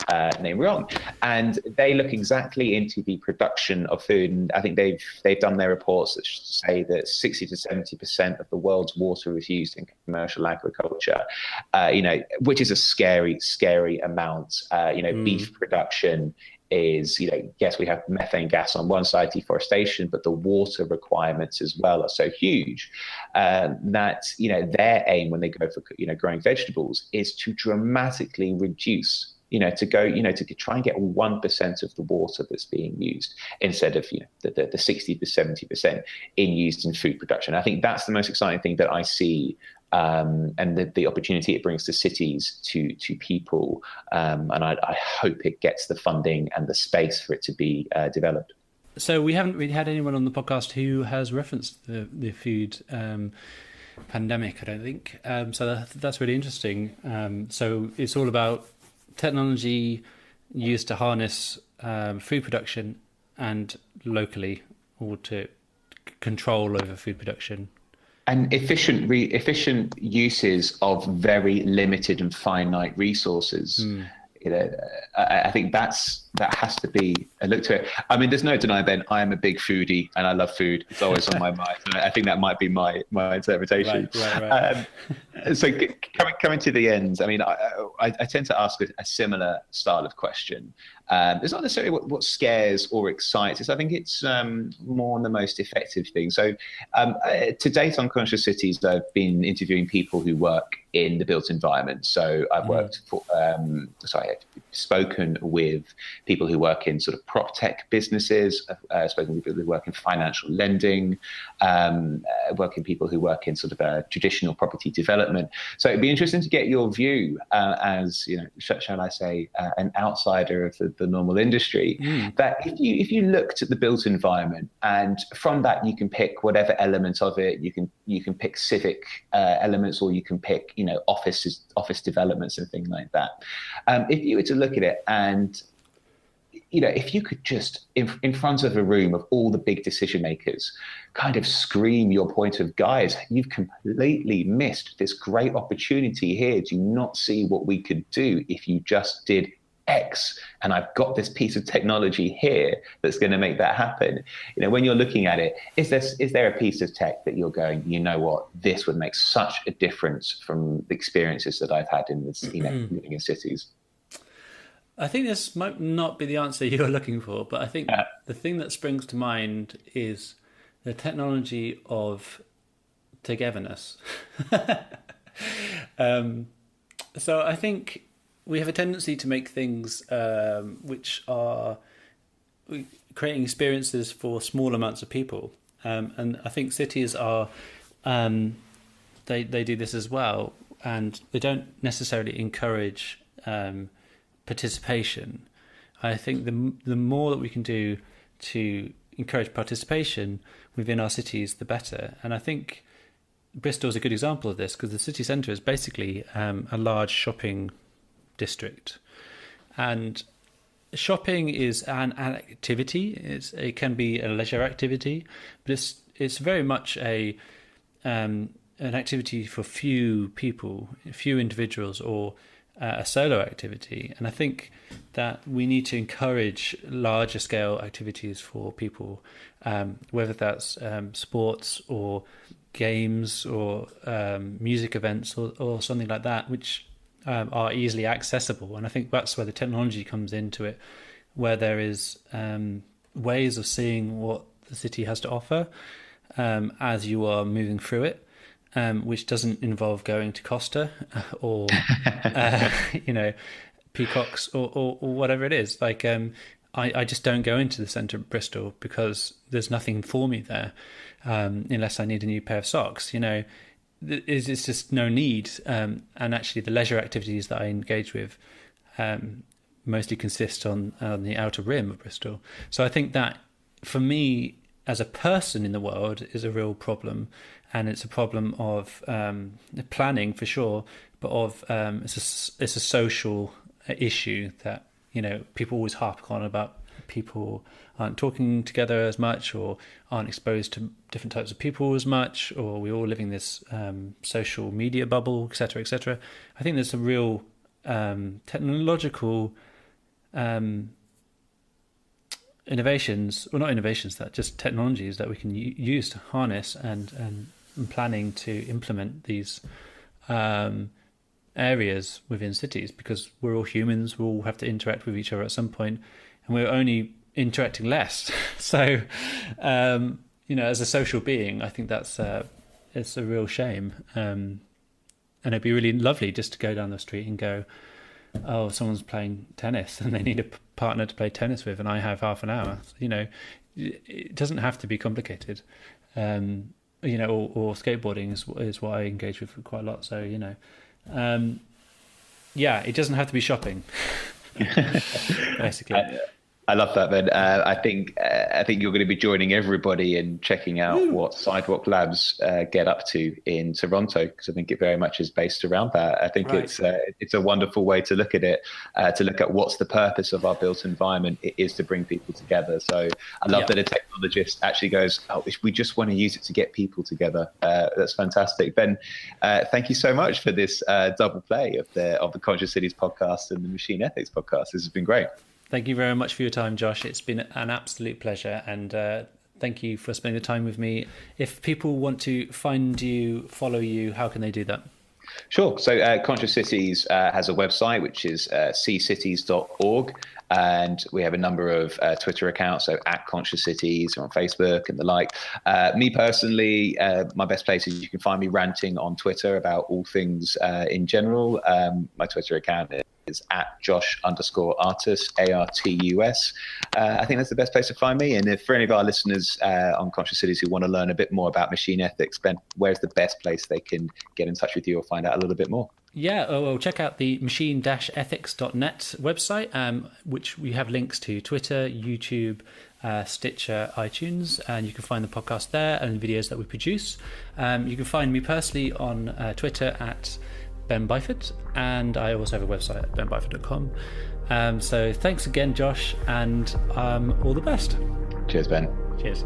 name wrong. And they look exactly into the production of food. And I think they've done their reports that say that 60 to 70% of the world's water is used in commercial agriculture, which is a scary, scary amount. Beef production is, yes, we have methane gas on one side, deforestation, but the water requirements as well are so huge that, their aim when they go for, growing vegetables is to dramatically reduce, to try and get 1% of the water that's being used instead of, the 60 to 70% used in food production. I think that's the most exciting thing that I see. And the opportunity it brings to cities, to people, and I hope it gets the funding and the space for it to be developed. So we haven't really had anyone on the podcast who has referenced the food pandemic, I don't think. So that's really interesting. So it's all about technology used to harness food production and locally, or to control over food production. And efficient uses of very limited and finite resources. I think that has to be a look to it. I mean, there's no denying, Ben, I am a big foodie and I love food. It's always on my mind. I think that might be my interpretation. Right. So coming to the end, I mean, I tend to ask a similar style of question. It's not necessarily what scares or excites us. I think it's more the most effective thing. So to date on Conscious Cities, I've been interviewing people who work in the built environment. So I've worked for, I've spoken with people who work in sort of prop tech businesses, spoken with people who work in financial lending, working people who work in sort of traditional property development. So it'd be interesting to get your view as, shall I say, an outsider of the normal industry, that if you looked at the built environment, and from that you can pick whatever element of it, you can pick civic elements, or you can pick office developments and things like that. If you were to look at it, and if you could just in front of a room of all the big decision makers kind of scream your point of, guys, you've completely missed this great opportunity here. Do you not see what we could do if you just did X? And I've got this piece of technology here that's going to make that happen. When you're looking at it, is there a piece of tech that you're going, what, this would make such a difference from the experiences that I've had in this, living in cities? I think this might not be the answer you're looking for, but I think the thing that springs to mind is the technology of togetherness. So I think we have a tendency to make things which are creating experiences for small amounts of people. And I think cities are, they do this as well, and they don't necessarily encourage participation. I think the more that we can do to encourage participation within our cities, the better. And I think Bristol is a good example of this, because the city centre is basically a large shopping district, and shopping is an activity. It can be a leisure activity, but it's very much an activity for few people, few individuals, or a solo activity. And I think that we need to encourage larger scale activities for people, whether that's sports or games or music events or something like that, which are easily accessible. And I think that's where the technology comes into it, where there is ways of seeing what the city has to offer as you are moving through it. Which doesn't involve going to Costa or, Peacocks or whatever it is. Like, I just don't go into the centre of Bristol because there's nothing for me there, unless I need a new pair of socks. It's just no need. And actually, the leisure activities that I engage with mostly consist on the outer rim of Bristol. So I think that, for me, as a person in the world, is a real problem. And it's a problem of planning, for sure, but of it's a social issue that people always harp on about. People aren't talking together as much, or aren't exposed to different types of people as much, or we're all living this social media bubble, etc., etc. I think there's some real technological innovations, or not innovations, that just technologies that we can use to harness and planning to implement these areas within cities, because we're all humans, we all have to interact with each other at some point, and we're only interacting less. So, as a social being, I think that's it's a real shame. And it'd be really lovely just to go down the street and go, oh, someone's playing tennis and they need a partner to play tennis with, and I have half an hour. It doesn't have to be complicated. Or skateboarding is what I engage with quite a lot. So, it doesn't have to be shopping, basically. I love that, Ben. I think you're going to be joining everybody in checking out what Sidewalk Labs get up to in Toronto, because I think it very much is based around that. I think it's a wonderful way to look at it, to look at what's the purpose of our built environment. It is to bring people together. So I love that a technologist actually goes, oh, we just want to use it to get people together. That's fantastic. Ben, thank you so much for this double play of the Conscious Cities podcast and the Machine Ethics podcast. This has been great. Thank you very much for your time, Josh. It's been an absolute pleasure, and thank you for spending the time with me. If people want to find you, follow you, how can they do that? Sure. So Conscious Cities has a website, which is cccities.org. And we have a number of Twitter accounts, so at Conscious Cities, or on Facebook and the like. Me personally, my best place is you can find me ranting on Twitter about all things in general. My Twitter account is at Josh_Artus, Artus. I think that's the best place to find me. And if for any of our listeners on Conscious Cities who want to learn a bit more about machine ethics, Ben, where's the best place they can get in touch with you or find out a little bit more? Yeah, well, check out the machine-ethics.net website, which we have links to Twitter, YouTube, Stitcher, iTunes, and you can find the podcast there and the videos that we produce. You can find me personally on Twitter at Ben Byford, and I also have a website at benbyford.com. So thanks again, Josh, and all the best. Cheers, Ben. Cheers.